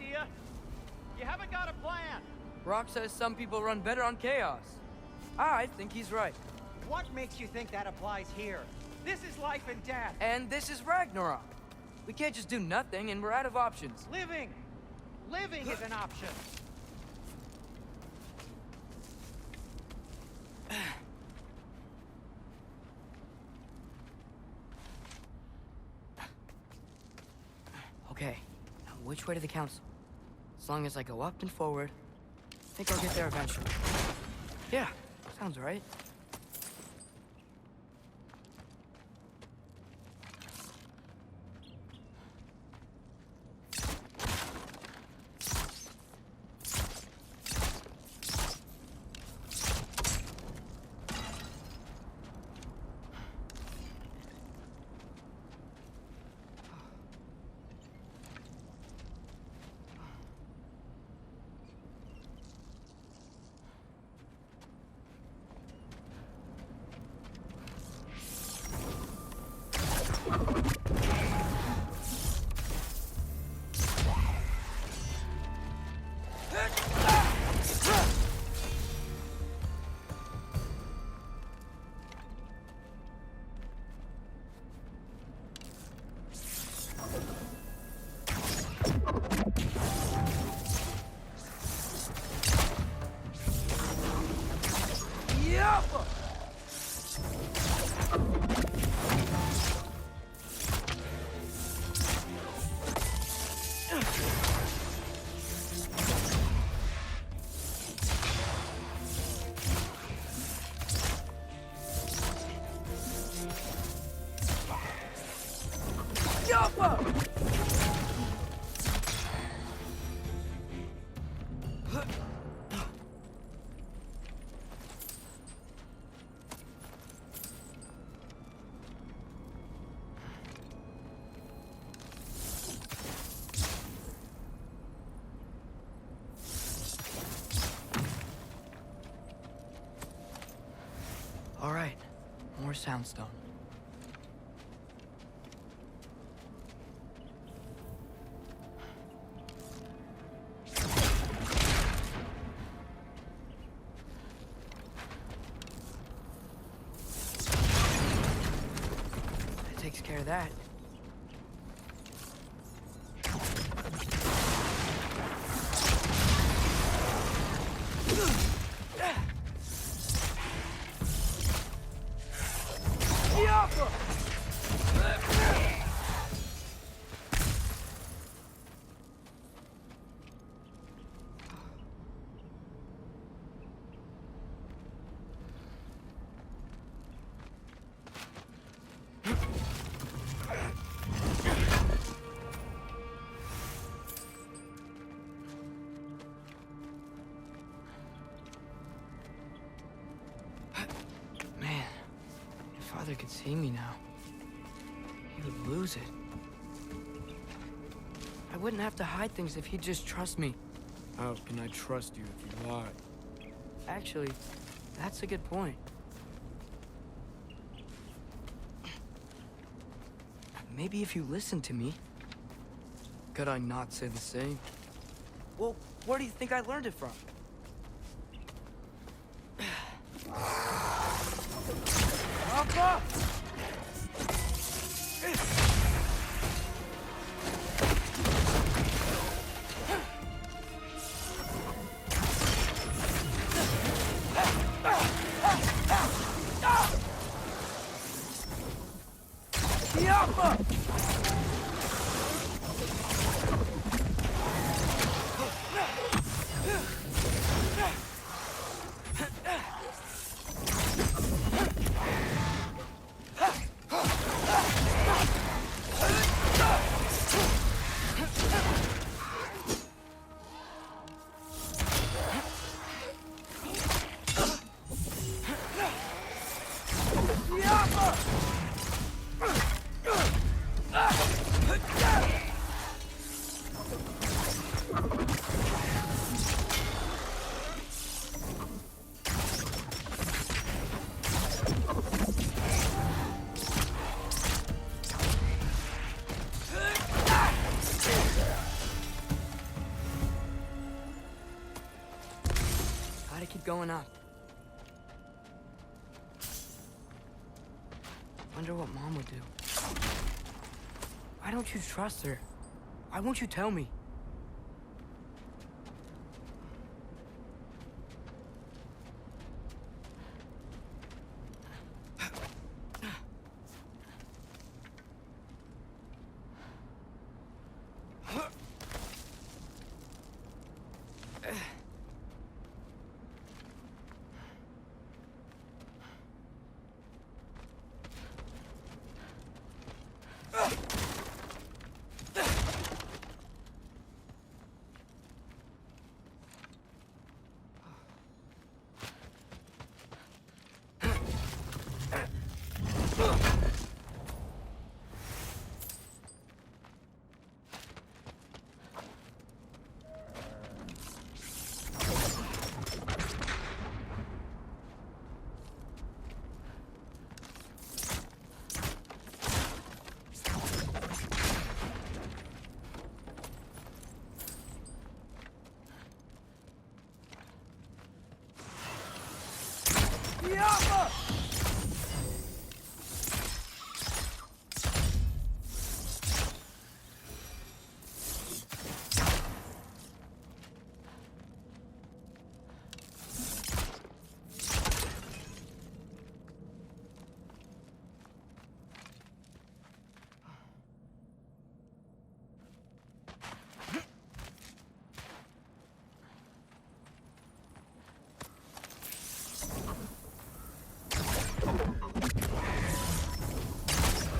idea? You haven't got a plan. Rock says some people run better on chaos. I think he's right. What makes you think that applies here? This is life and death. And this is Ragnarok. We can't just do nothing, and we're out of options. Living! Living is an option. Okay, now which way to the council? As long as I go up and forward, I think I'll get there eventually. Yeah, sounds right. All right, more soundstone. That takes care of that. Man, if Father could see me now, he would lose it. I wouldn't have to hide things if he'd just trust me. How can I trust you if you lie? Actually, that's a good point. Maybe if you listened to me. Could I not say the same? Well, where do you think I learned it from? Papa! going up. Wonder what Mom would do. Why don't you trust her? Why won't you tell me?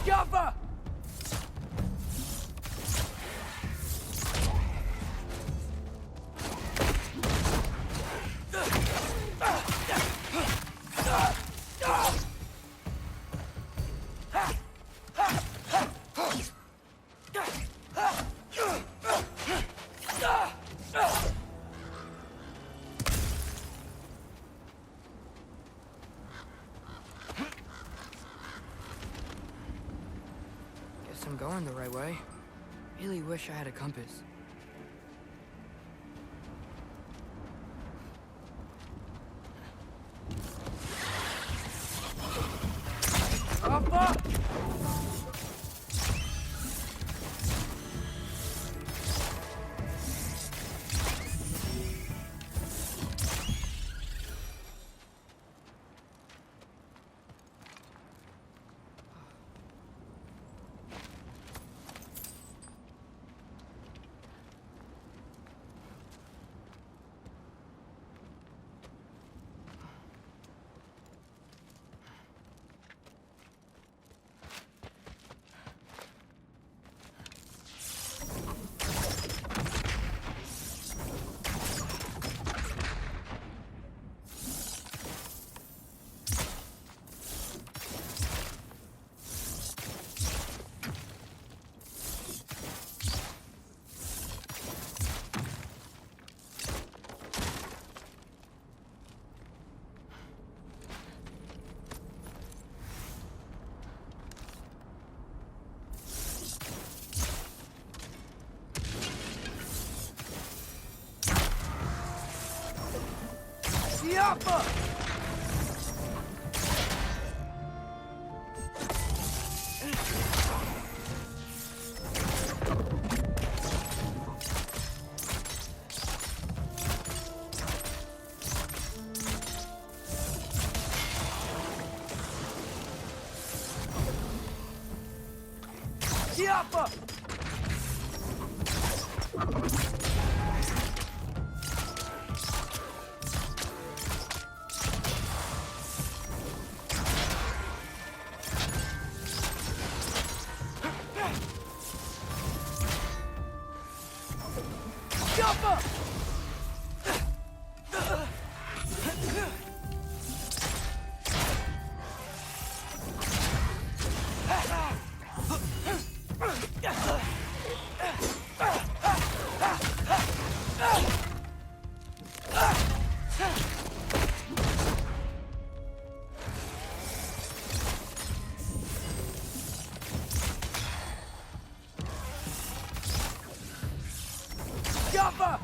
Jaffa! Guess I'm going the right way. Really wish I had a compass. Jaffa! Jaffa! Jaffa! Jaffa! Jaffa!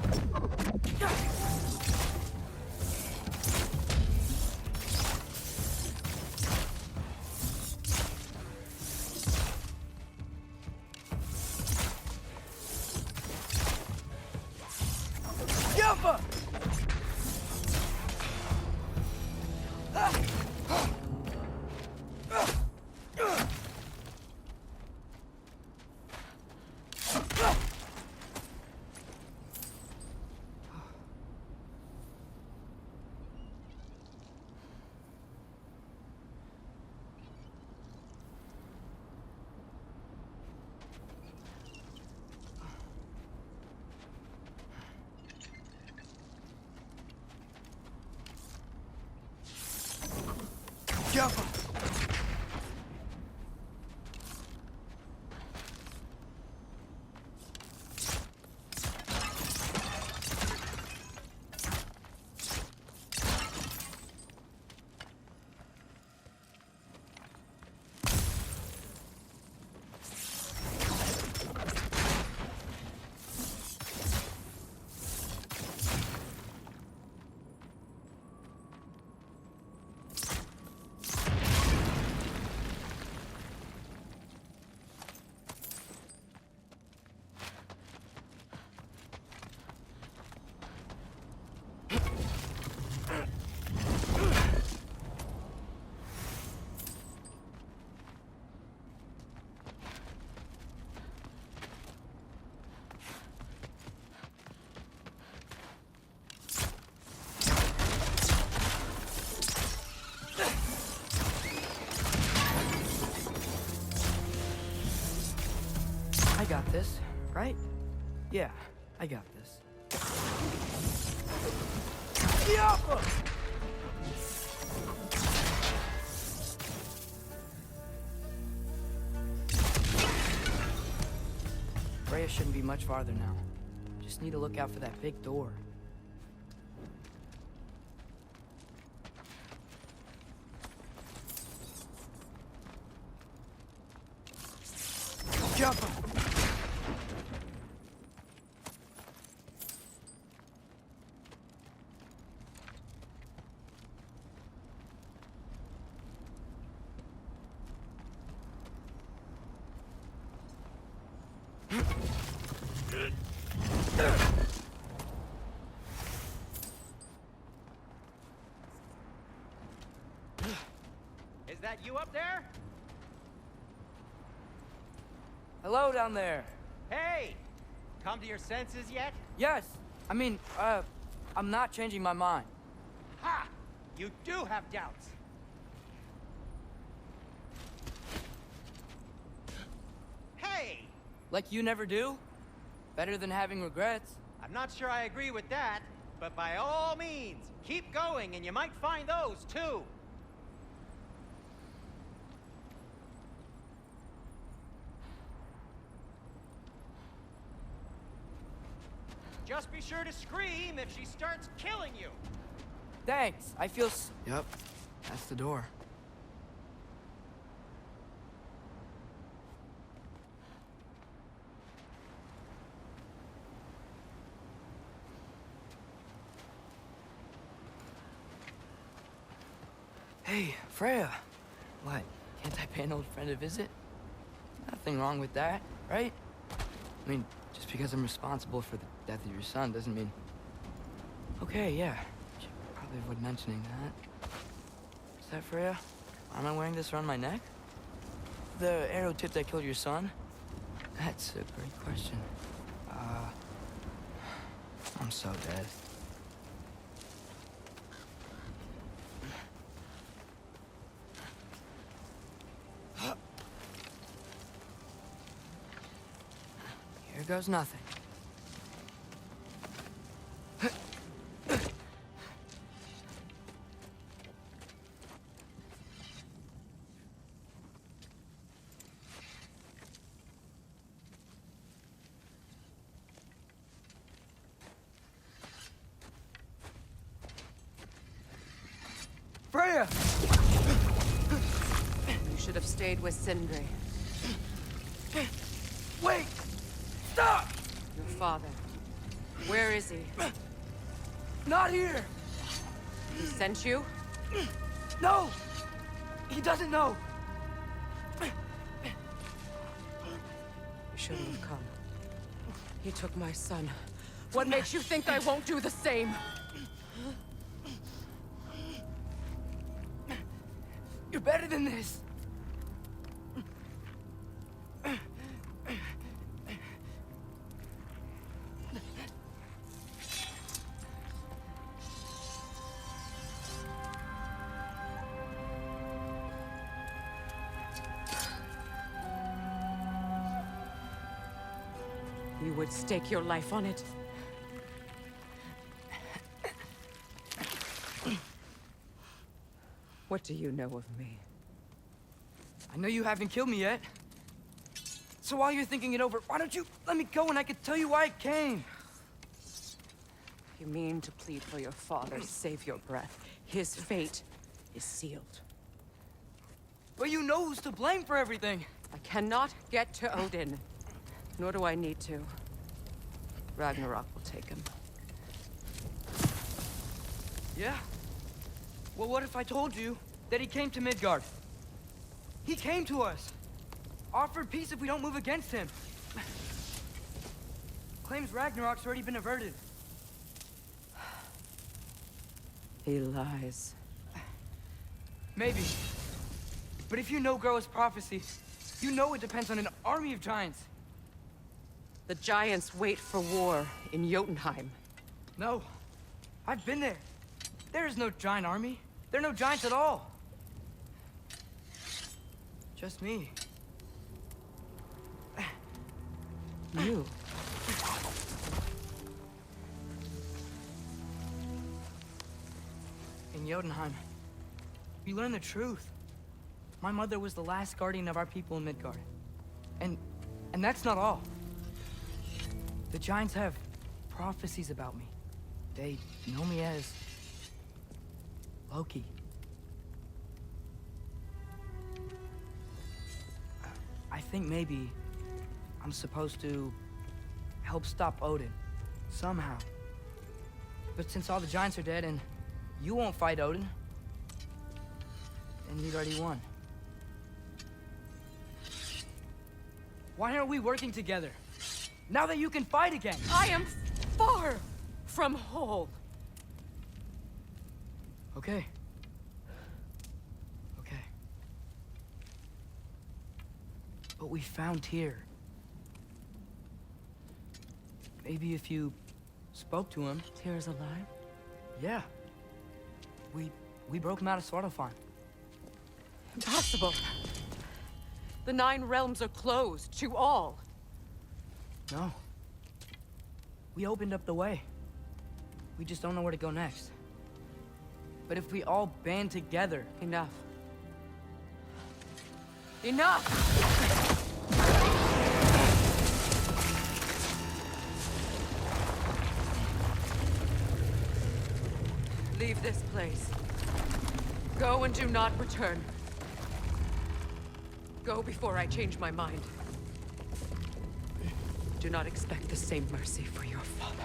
Jump! I got this, right? Yeah, I got this. Freya shouldn't be much farther now. Just need to look out for that big door. Jump! Is that you up there? Hello down there. Hey! Come to your senses yet? Yes, I mean, I'm not changing my mind. Ha! You do have doubts. Hey! Like you never do? Better than having regrets. I'm not sure I agree with that, but by all means, keep going and you might find those too. Just be sure to scream if she starts killing you. Thanks, I feel Yep, that's the door. Hey, Freya. What, can't I pay an old friend a visit? Nothing wrong with that, right? I mean, just because I'm responsible for the death of your son doesn't mean... Okay, yeah. Should probably avoid mentioning that. Is that Freya? Why am I wearing this around my neck? The arrow tip that killed your son? That's a great question. I'm so dead. Here goes nothing. Freya! You should have stayed with Sindri. Wait! Stop! Your father. Where is he? Not here! He sent you? No! He doesn't know! You shouldn't have come. He took my son. What makes you think I won't do the same? You're better than this! You would stake your life on it? What do you know of me? I know you haven't killed me yet. So while you're thinking it over, why don't you let me go and I can tell you why I came? You mean to plead for your father, save your breath. His fate is sealed. But you know who's to blame for everything. I cannot get to Odin. Nor do I need to. Ragnarok will take him. Yeah? Well, what if I told you that he came to Midgard? He came to us. Offered peace if we don't move against him. Claims Ragnarok's already been averted. He lies. Maybe. But if you know Groa's prophecy, you know it depends on an army of giants. The giants wait for war in Jotunheim. No. I've been there. There is no giant army. There are no giants at all. Just me. You? In Jotunheim, we learned the truth. My mother was the last guardian of our people in Midgard. And that's not all. The giants have prophecies about me. They know me as Loki. I think maybe I'm supposed to help stop Odin, somehow. But since all the giants are dead and you won't fight Odin, then you'd already won. Why aren't we working together? Now that you can fight again! I am far from whole. Okay. Okay. But we found Tyr. Maybe if you spoke to him... Tyr's alive? Yeah. We broke him out of Svartalfheim. Impossible. The 9 realms are closed to all. No. We opened up the way. We just don't know where to go next. But if we all band together... Enough. Enough! Leave this place. Go and do not return. Go before I change my mind. Do not expect the same mercy for your father.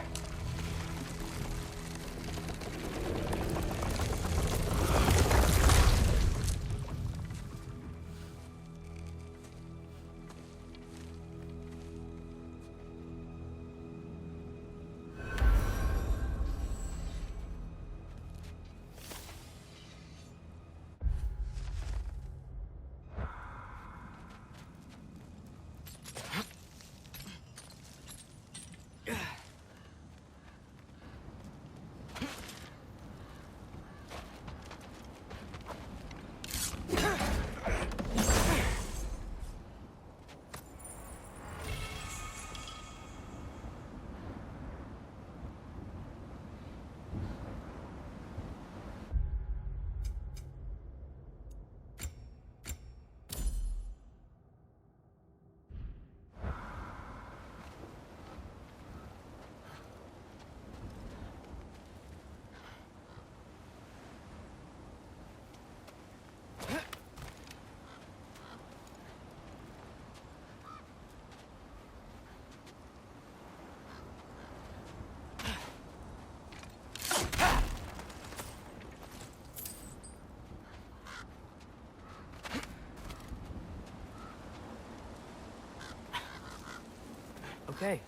Okay,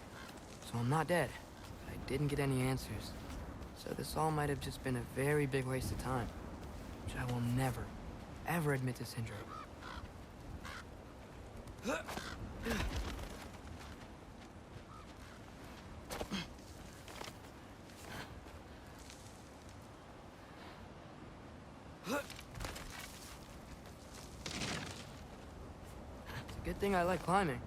so I'm not dead. I didn't get any answers. So this all might have just been a very big waste of time. Which I will never, ever admit to Sindri. It's a good thing I like climbing.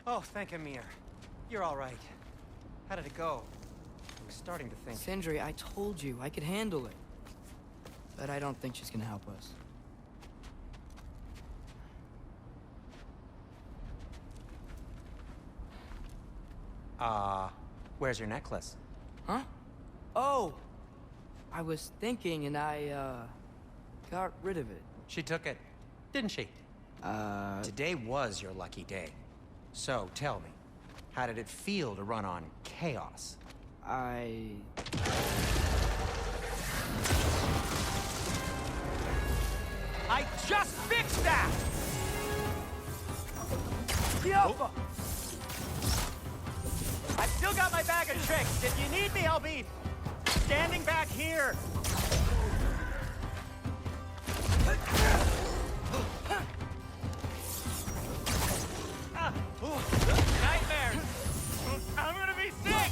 Oh, thank Amir. You're all right. How did it go? I was starting to think... Sindri, I told you I could handle it. But I don't think she's gonna help us. Where's your necklace? Huh? Oh! I was thinking and I, got rid of it. She took it, didn't she? Today was your lucky day. So, tell me, how did it feel to run on chaos? I just fixed that! Oh. I've still got my bag of tricks. If you need me, I'll be standing back here. Nightmares! I'm gonna be sick!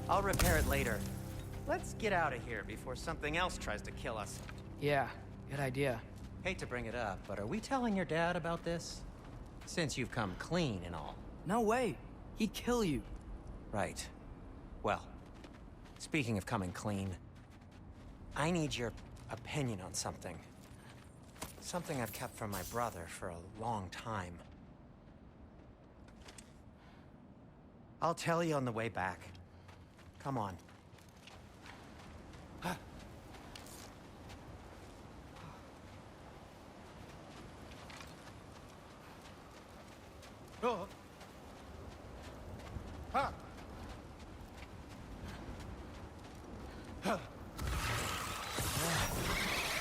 I'll repair it later. Let's get out of here before something else tries to kill us. Yeah, good idea. Hate to bring it up, but are we telling your dad about this? Since you've come clean and all. No way. He'd kill you. Right. Well, speaking of coming clean, I need your opinion on something. Something I've kept from my brother for a long time. I'll tell you on the way back. Come on.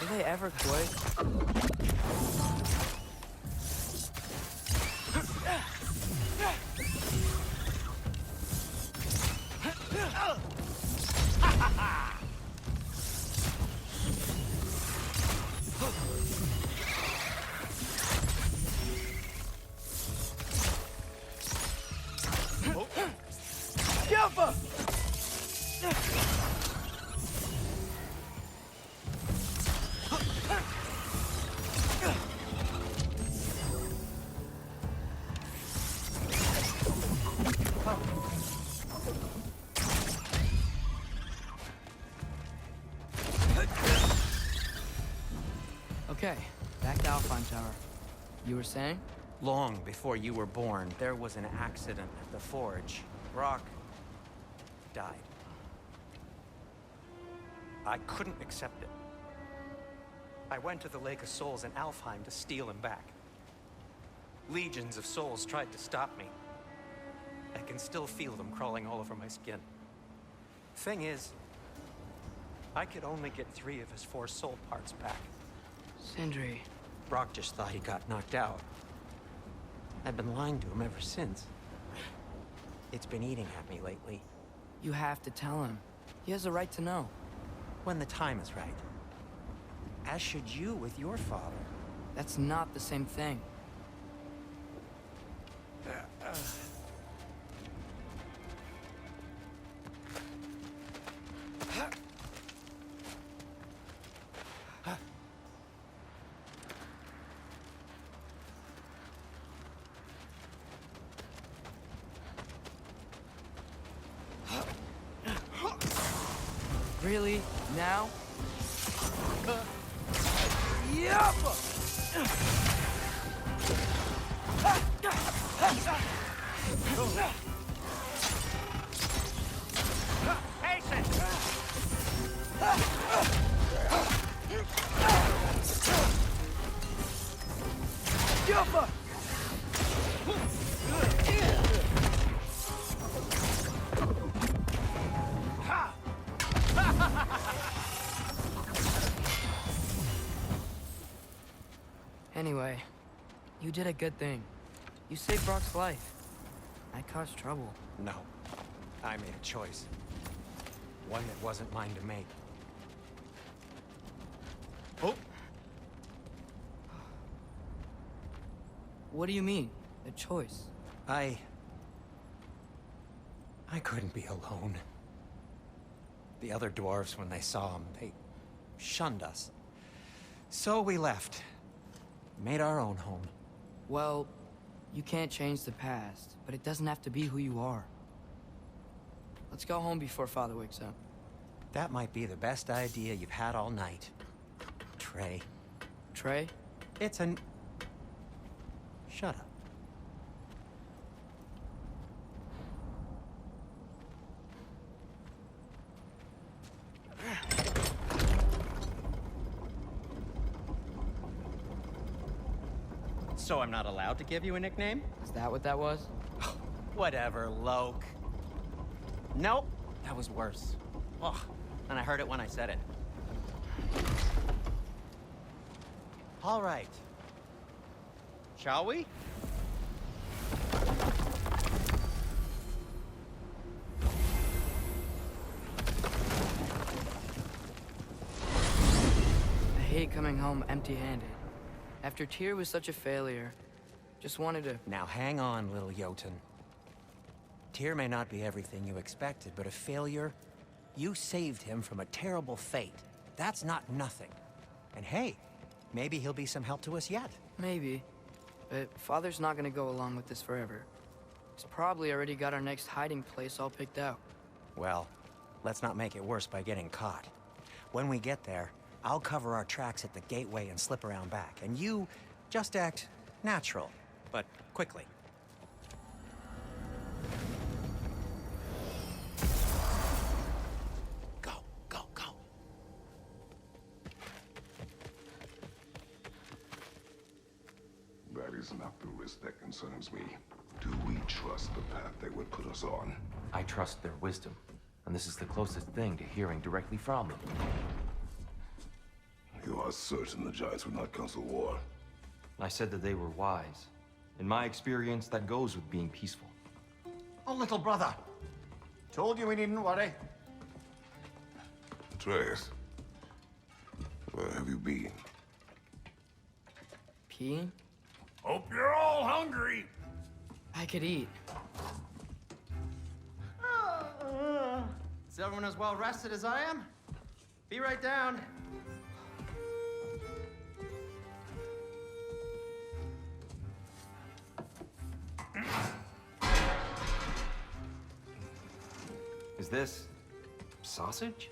Do they ever quit? Okay, back to Alpine Tower. You were saying? Long before you were born, there was an accident at the forge. Brock died. I couldn't accept it. I went to the Lake of Souls in Alfheim to steal him back. Legions of souls tried to stop me. I can still feel them crawling all over my skin. Thing is, I could only get 3 of his 4 soul parts back. Sindri. Brock just thought he got knocked out. I've been lying to him ever since. It's been eating at me lately. You have to tell him. He has a right to know. When the time is right. As should you with your father. That's not the same thing. Really? Now? Anyway, you did a good thing. You saved Brock's life. I caused trouble. No. I made a choice. One that wasn't mine to make. Oh! What do you mean? A choice? I couldn't be alone. The other dwarves, when they saw him, they shunned us. So we left. Made our own home. Well, you can't change the past, but it doesn't have to be who you are. Let's go home before Father wakes up. That might be the best idea you've had all night. Trey. Trey? It's an... Shut up. So I'm not allowed to give you a nickname? Is that what that was? Whatever, Loke. Nope, that was worse. Ugh, and I heard it when I said it. All right. Shall we? I hate coming home empty-handed. After Tyr was such a failure, just wanted to... Now hang on, little Jotun. Tyr may not be everything you expected, but a failure? You saved him from a terrible fate. That's not nothing. And hey, maybe he'll be some help to us yet. Maybe. But Father's not gonna go along with this forever. He's probably already got our next hiding place all picked out. Well, let's not make it worse by getting caught. When we get there, I'll cover our tracks at the gateway and slip around back. And you just act natural, but quickly. Go, go, go. That is not the risk that concerns me. Do we trust the path they would put us on? I trust their wisdom, and this is the closest thing to hearing directly from them. You are certain the Giants would not counsel war? I said that they were wise. In my experience, that goes with being peaceful. Oh, little brother. Told you we needn't worry. Atreus, where have you been? Peeing? Hope you're all hungry. I could eat. Is everyone as well rested as I am? Be right down. Is this sausage?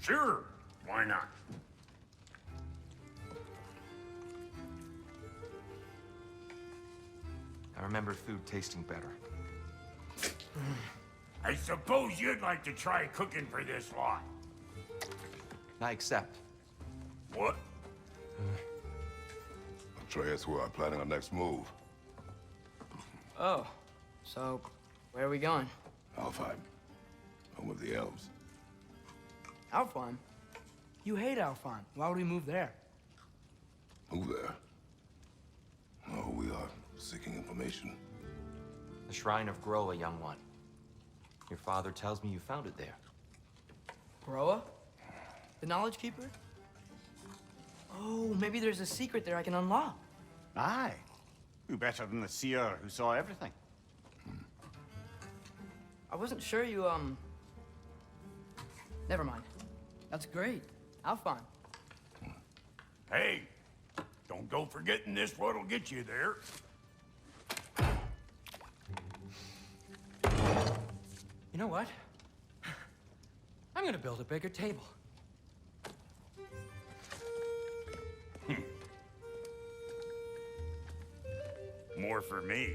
Sure. Why not? I remember food tasting better. I suppose you'd like to try cooking for this lot. I accept. What? Atreus, we are planning our next move. Oh, so where are we going? Alfheim, home of the elves. Alfheim? You hate Alfheim. Why would we move there? Move there? No, we are seeking information. The Shrine of Groa, young one. Your father tells me you found it there. Groa? The Knowledge Keeper? Oh, maybe there's a secret there I can unlock. Aye. Who better than the seer who saw everything? I wasn't sure you, Never mind. That's great. Alfheim. Hey, don't go forgetting this what'll get you there. You know what? I'm gonna build a bigger table. More for me.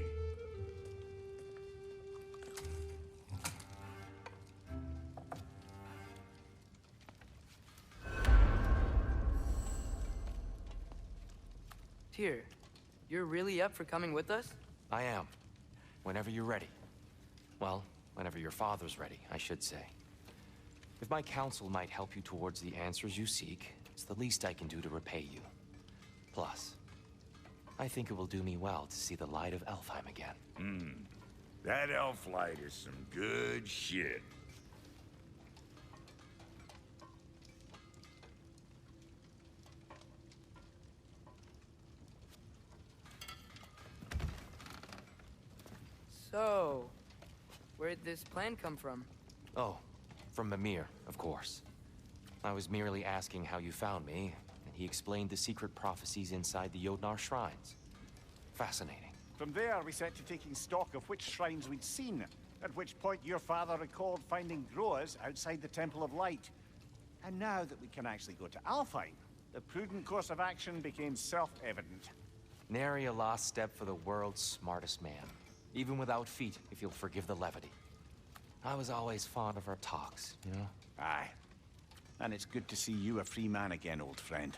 Tyr, you're really up for coming with us? I am. Whenever you're ready. Well, whenever your father's ready, I should say. If my counsel might help you towards the answers you seek, It's the least I can do to repay you. Plus, I think it will do me well to see the light of Elfheim again. That elf light is some good shit. So, where'd this plan come from? Oh, from Mimir, of course. I was merely asking how you found me, and he explained the secret prophecies inside the Jotnar shrines. Fascinating. From there, we set to taking stock of which shrines we'd seen, at which point your father recalled finding Groas outside the Temple of Light. And now that we can actually go to Alfheim, the prudent course of action became self-evident. Nary a lost step for the world's smartest man. Even without feet, if you'll forgive the levity. I was always fond of our talks, you know? Aye. And it's good to see you a free man again, old friend.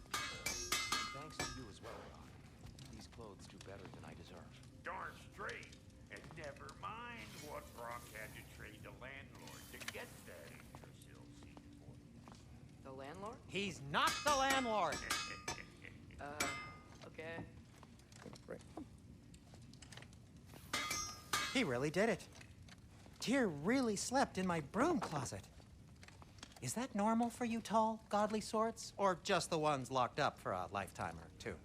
Thanks to you as well, Rock. These clothes do better than I deserve. Darn straight. And never mind what Brock had to trade the landlord to get that Yggdrasil seed for you. The landlord? He's not the landlord! Okay. He really did it. Tyr really slept in my broom closet. Is that normal for you tall, godly sorts? Or just the ones locked up for a lifetime or two?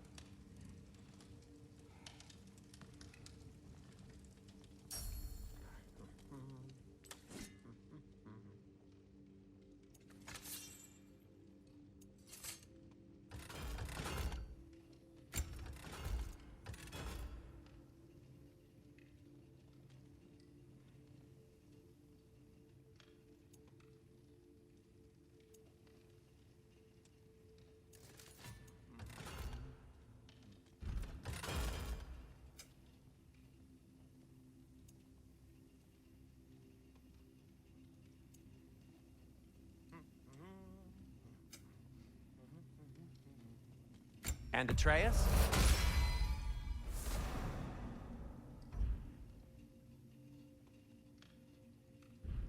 And Atreus?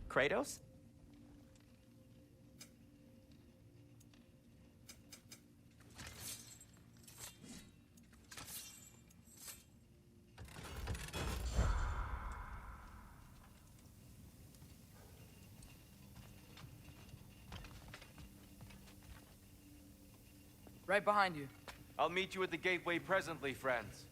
Kratos? Right behind you. I'll meet you at the gateway presently, friends.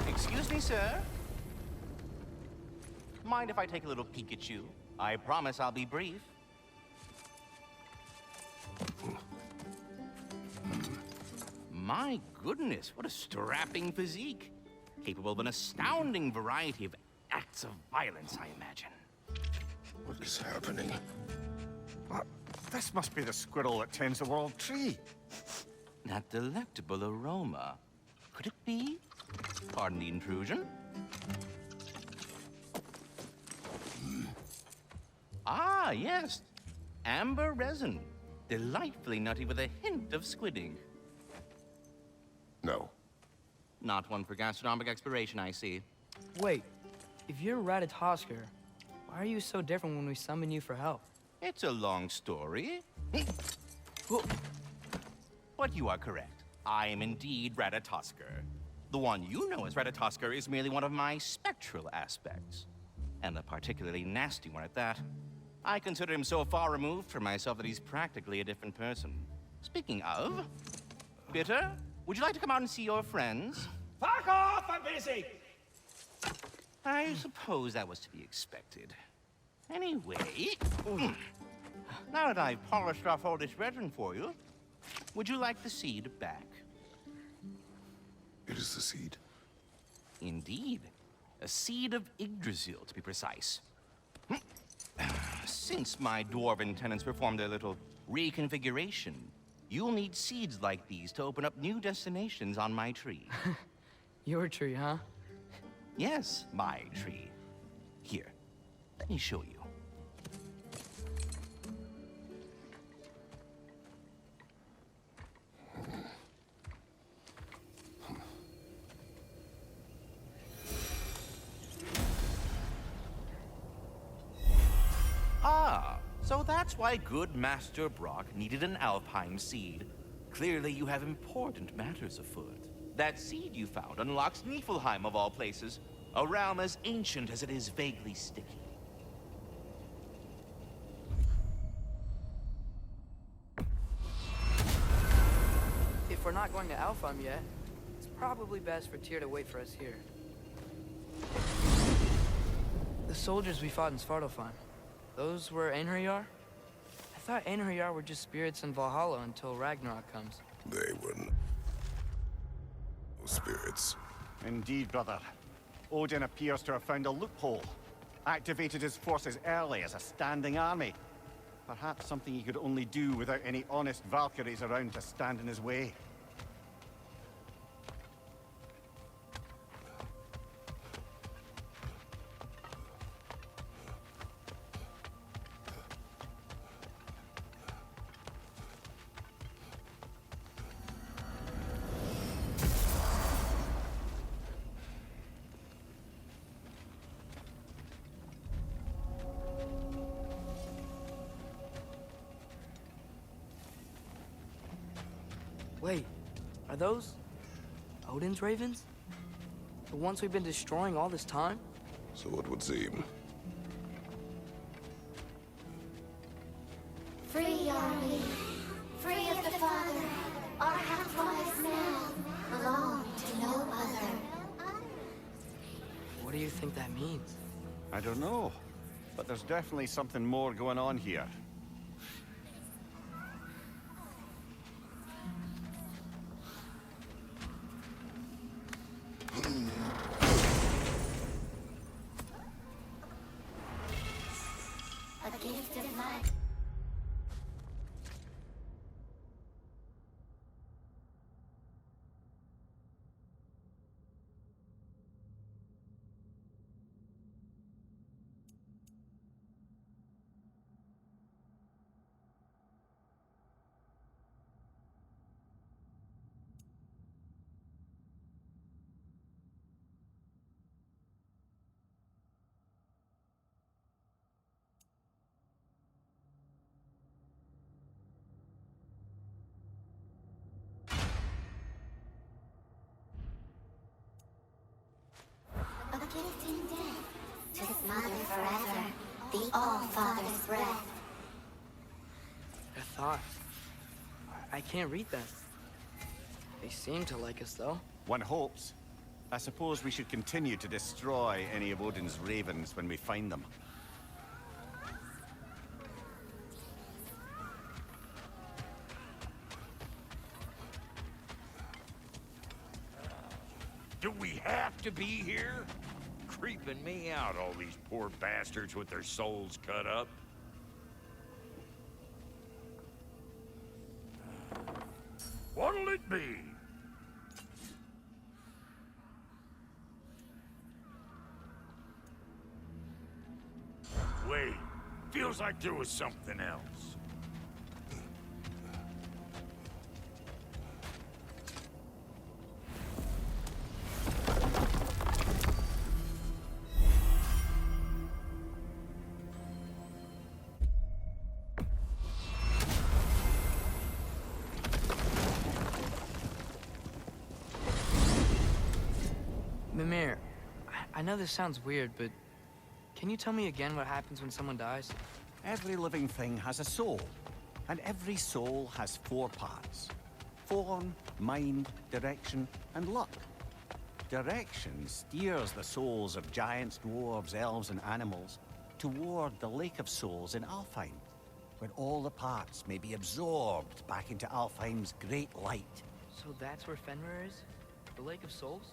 Excuse me, sir. Mind if I take a little peek at you? I promise I'll be brief. My goodness, what a strapping physique. Capable of an astounding variety of acts of violence, I imagine. What is happening? This must be the squirrel that tends the world tree. That delectable aroma. Could it be? Pardon the intrusion. Ah, yes. Amber resin. Delightfully nutty with a hint of squidding. No. Not one for gastronomic exploration, I see. Wait, if you're Ratatoskr, why are you so different when we summon you for help? It's a long story. But you are correct. I am indeed Ratatoskr. The one you know as Ratatoskr is merely one of my spectral aspects. And a particularly nasty one at that. I consider him so far removed from myself that he's practically a different person. Speaking of... Bitter, would you like to come out and see your friends? Fuck off! I'm busy! I suppose that was to be expected. Anyway... Now that I've polished off all this resin for you, would you like the seed back? It is the seed. Indeed. A seed of Yggdrasil, to be precise. Since my dwarven tenants performed a little reconfiguration, You'll need seeds like these to open up new destinations on my tree. Your tree, huh? Yes, my tree. Here, let me show you. Ah, so that's why good Master Brock needed an Alfheim seed. Clearly you have important matters afoot. That seed you found unlocks Niflheim of all places, a realm as ancient as it is vaguely sticky. If we're not going to Alfheim yet, it's probably best for Tyr to wait for us here. The soldiers we fought in Svartalfheim, those were Einherjar? I thought Einherjar were just spirits in Valhalla until Ragnarok comes. They were no spirits. Indeed, brother. Odin appears to have found a loophole. Activated his forces early as a standing army. Perhaps something he could only do without any honest Valkyries around to stand in his way. Wait, are those Odin's ravens? The ones we've been destroying all this time? So it would seem. Free are we, free of the Father. Our half-lives now belong to no other. What do you think that means? I don't know, but there's definitely something more going on here. A gift of life. A gift in death, to the mother forever, the All-Father's breath. A thought. I can't read them. They seem to like us, though. One hopes. I suppose we should continue to destroy any of Odin's ravens when we find them. Do we have to be here? Creeping me out, all these poor bastards with their souls cut up. What'll it be? Wait, feels like there was something else. Mimir, I know this sounds weird, but can you tell me again what happens when someone dies? Every living thing has a soul, and every soul has 4 parts. Form, mind, direction, and luck. Direction steers the souls of giants, dwarves, elves, and animals toward the Lake of Souls in Alfheim, where all the parts may be absorbed back into Alfheim's great light. So that's where Fenrir is? The Lake of Souls?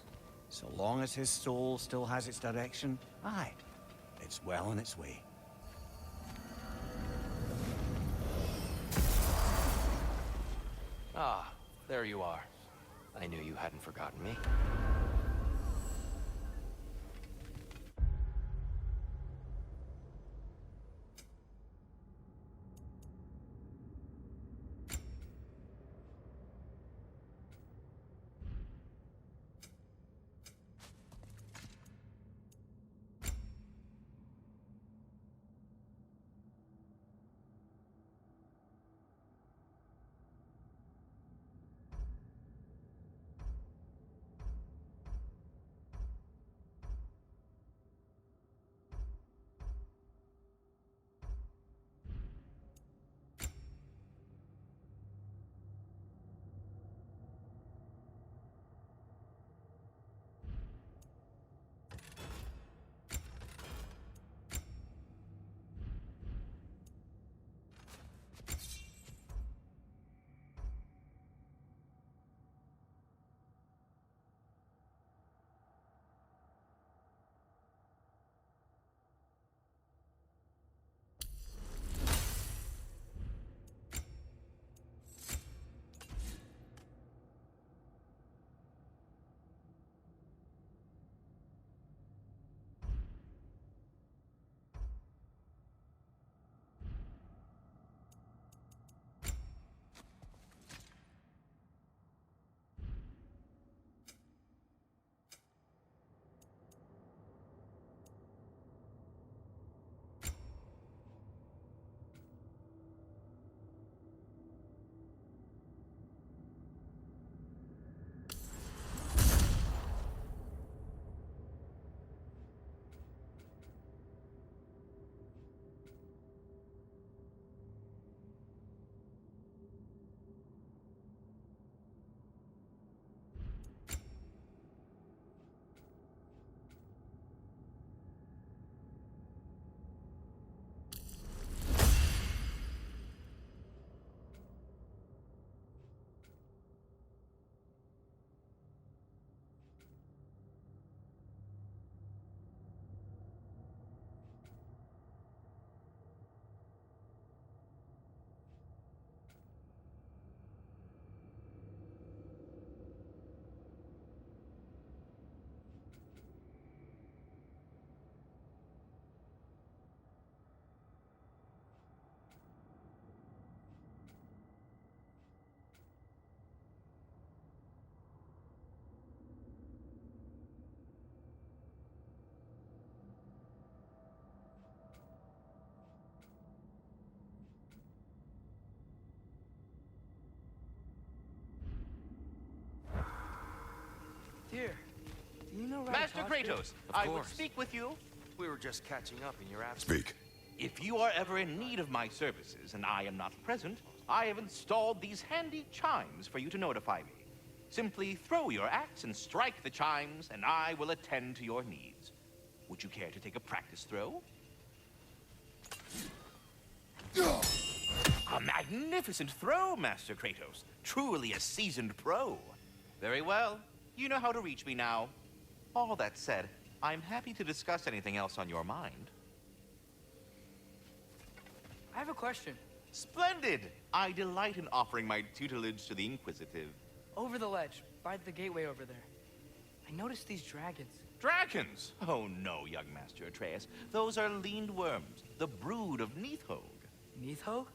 So long as his soul still has its direction, aye, it's well on its way. Ah, there you are. I knew you hadn't forgotten me. Here, do you know Master Ratatoskr? Kratos, Of I would course. speak with you. We were just catching up in your absence. Speak. If you are ever in need of my services and I am not present, I have installed these handy chimes for you to notify me. Simply throw your axe and strike the chimes, and I will attend to your needs. Would you care to take a practice throw? A magnificent throw, Master Kratos. Truly a seasoned pro. Very well. You know how to reach me now. All that said, I'm happy to discuss anything else on your mind. I have a question. Splendid! I delight in offering my tutelage to the inquisitive. Over the ledge, by the gateway over there. I noticed these dragons. Dragons? Oh no, young Master Atreus. Those are leaned worms, the brood of Neithhog. Neithhog?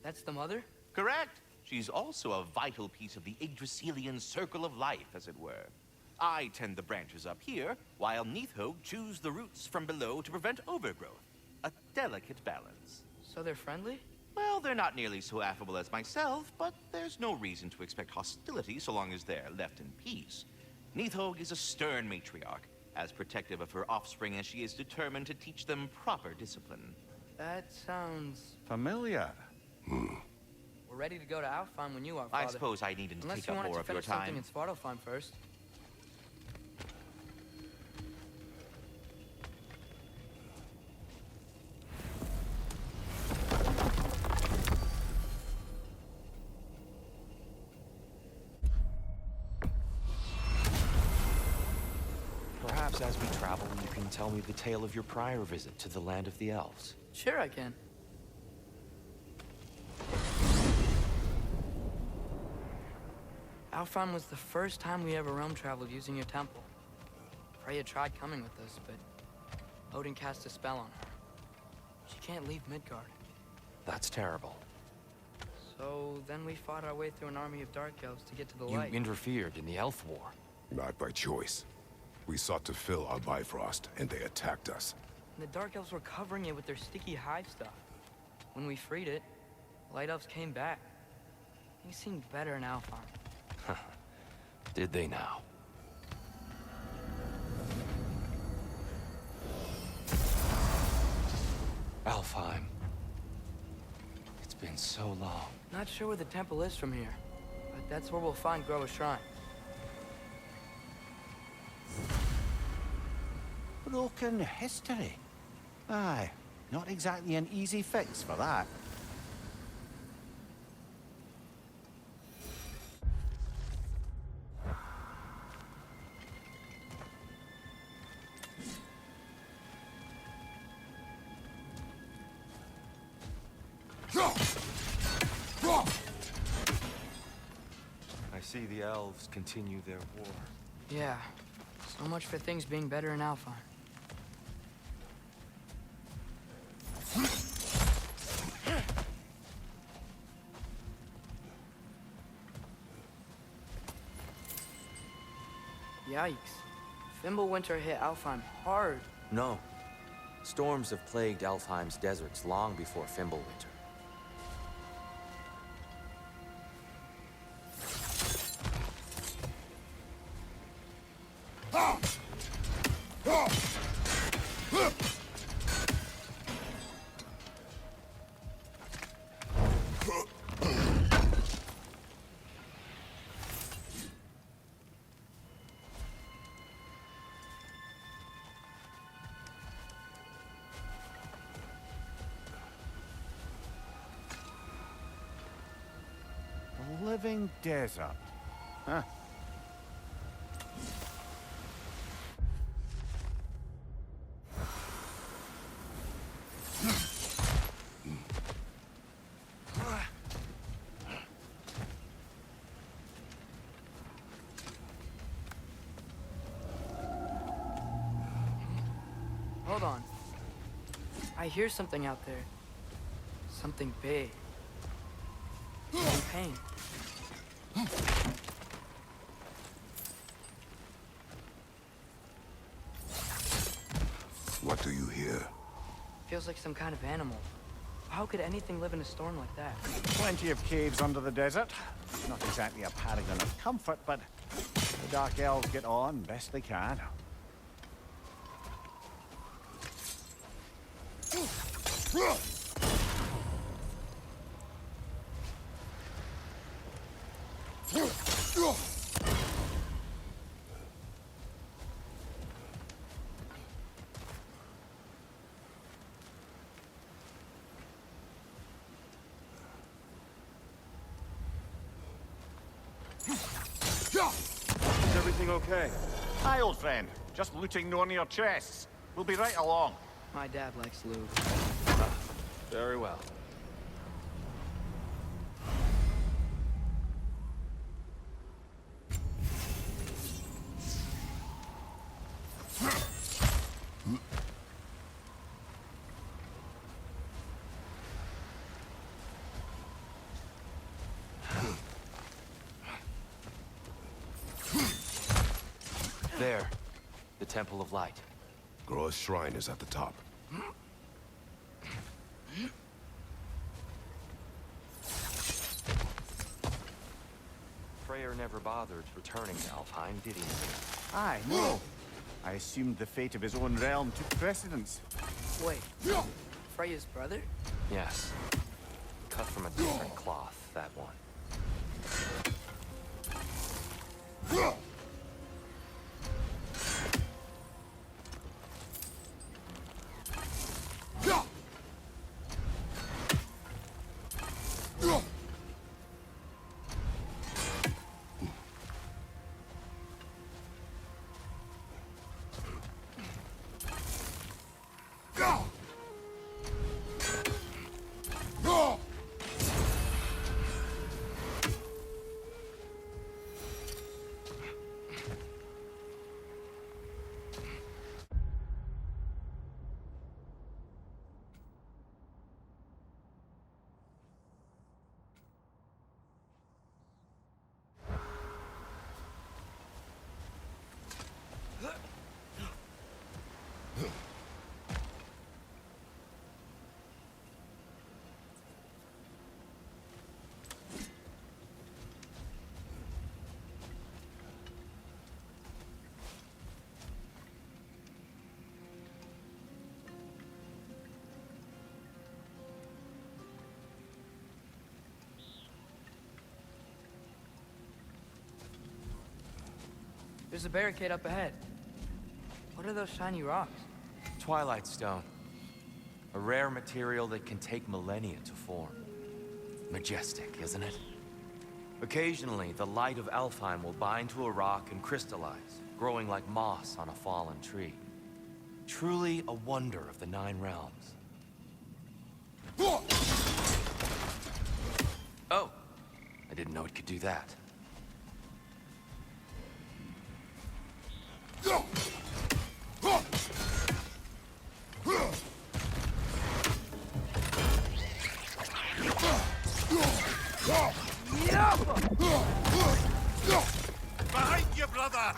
That's the mother? Correct. She's also a vital piece of the Yggdrasilian circle of life, as it were. I tend the branches up here, while Neithhog chews the roots from below to prevent overgrowth. A delicate balance. So they're friendly? Well, they're not nearly so affable as myself, but there's no reason to expect hostility so long as they're left in peace. Neithhog is a stern matriarch, as protective of her offspring as she is determined to teach them proper discipline. That sounds... Familiar. We're ready to go to Alfheim when you are, Father. I suppose I needn't Unless take you up wanted more to of your finish something time. in Svartalfheim first. Perhaps as we travel, you can tell me the tale of your prior visit to the land of the elves. Sure I can. Alfheim was the first time we ever realm traveled using your temple. Freya tried coming with us, but Odin cast a spell on her. She can't leave Midgard. That's terrible. So then we fought our way through an army of dark elves to get to the You light. interfered in the Elf War. Not by choice. We sought to fill our Bifrost, and they attacked us. And the dark elves were covering it with their sticky hive stuff. When we freed it, light elves came back. Things seemed better in Alfheim. Did they now? Alfheim. It's been so long. Not sure where the temple is from here, but that's where we'll find Groa's shrine. Broken history. Aye, not exactly an easy fix for that. I see the elves continue their war. Yeah, so much for things being better in Alfheim. Yikes. Fimbulwinter hit Alfheim hard. No. Storms have plagued Alfheim's deserts long before Fimbulwinter. A living desert. Huh. Hold on. I hear something out there. Something big. In pain. What do you hear? Feels like some kind of animal. How could anything live in a storm like that? Plenty of caves under the desert. Not exactly a paragon of comfort, but the Dark Elves get on best they can. Is everything okay? Hi, old friend. Just looting Nornir chests. We'll be right along. My dad likes lube. Very well. There. The Temple of Light. Groa's shrine is at the top. Freyr never bothered returning to Alfheim, did he? Aye, no. I assumed the fate of his own realm took precedence. Wait. Freya's brother? Yes. Cut from a different cloth, that one. There's a barricade up ahead. What are those shiny rocks? Twilight Stone. A rare material that can take millennia to form. Majestic, isn't it? Occasionally, the light of Alfheim will bind to a rock and crystallize, growing like moss on a fallen tree. Truly a wonder of the Nine Realms. Oh! I didn't know it could do that. Behind you, brother!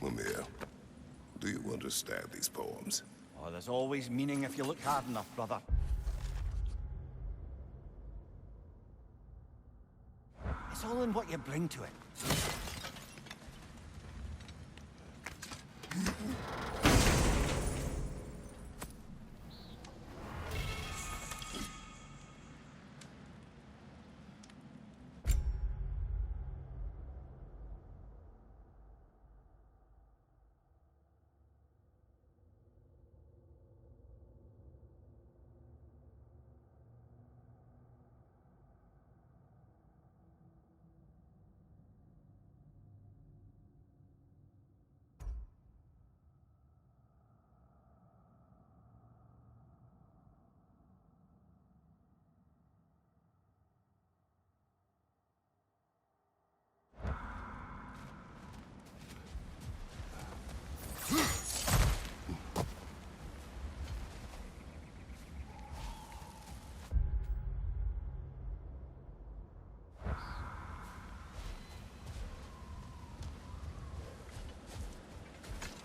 Mimir, do you understand these poems? Oh, there's always meaning if you look hard enough, brother. It's all in what you bring to it.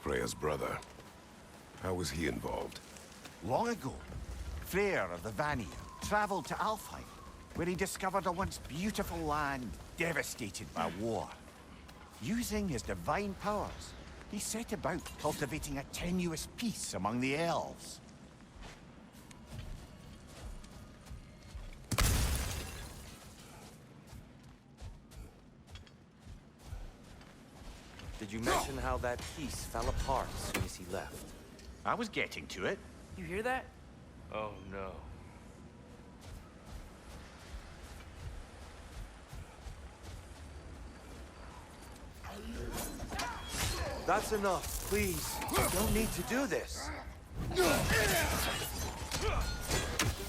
Freya's brother. How was he involved? Long ago, Freyr of the Vanir traveled to Alfheim, where he discovered a once beautiful land devastated by war. Using his divine powers, he set about cultivating a tenuous peace among the elves. Did you mention how that piece fell apart as soon as he left? I was getting to it. You hear that? Oh no. That's enough, please. You don't need to do this.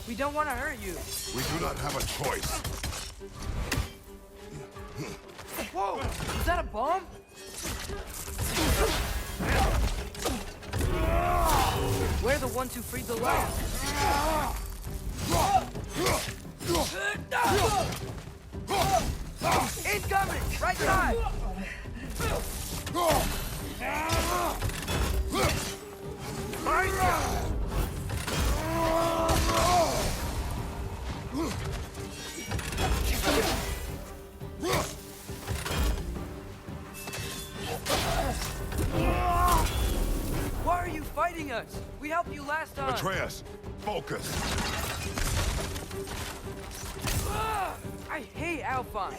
We don't want to hurt you. We do not have a choice. Whoa! Is that a bomb? We're the ones who freed the land. Incoming! Right side! Why are you fighting us? We helped you last time. Atreus, focus. I hate Alpine.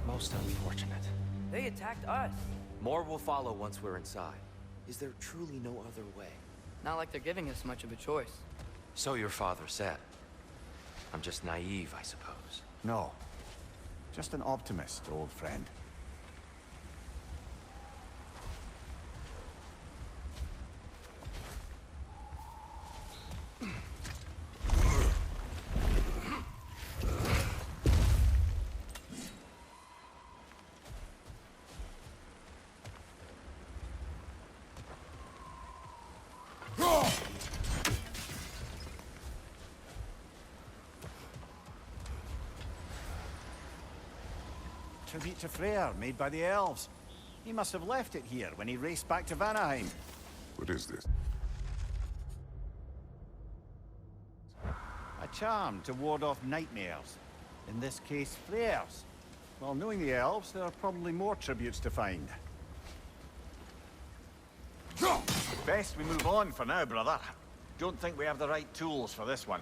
Most of me protect us. More will follow once we're inside. Is there truly no other way? Not like they're giving us much of a choice. So your father said. I'm just naive, I suppose. No. Just an optimist, old friend. Tribute to Freyr, made by the elves. He must have left it here when he raced back to Vanaheim. What is this? A charm to ward off nightmares. In this case, Freyr's. Well, knowing the elves, there are probably more tributes to find. Best we move on for now, brother. Don't think we have the right tools for this one.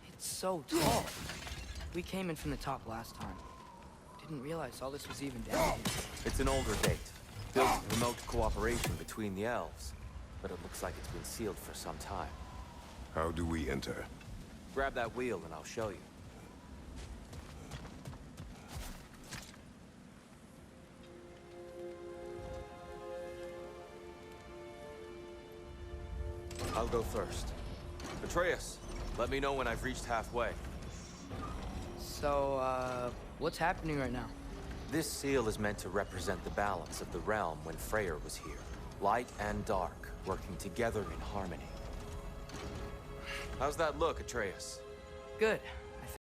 It's so tall. We came in from the top last time. Didn't realize all this was even down here. It's an older date. Built to promote cooperation between the elves. But it looks like it's been sealed for some time. How do we enter? Grab that wheel and I'll show you. I'll go first. Atreus, let me know when I've reached halfway. So, what's happening right now? This seal is meant to represent the balance of the realm when Freyr was here. Light and dark, working together in harmony. How's that look, Atreus? Good.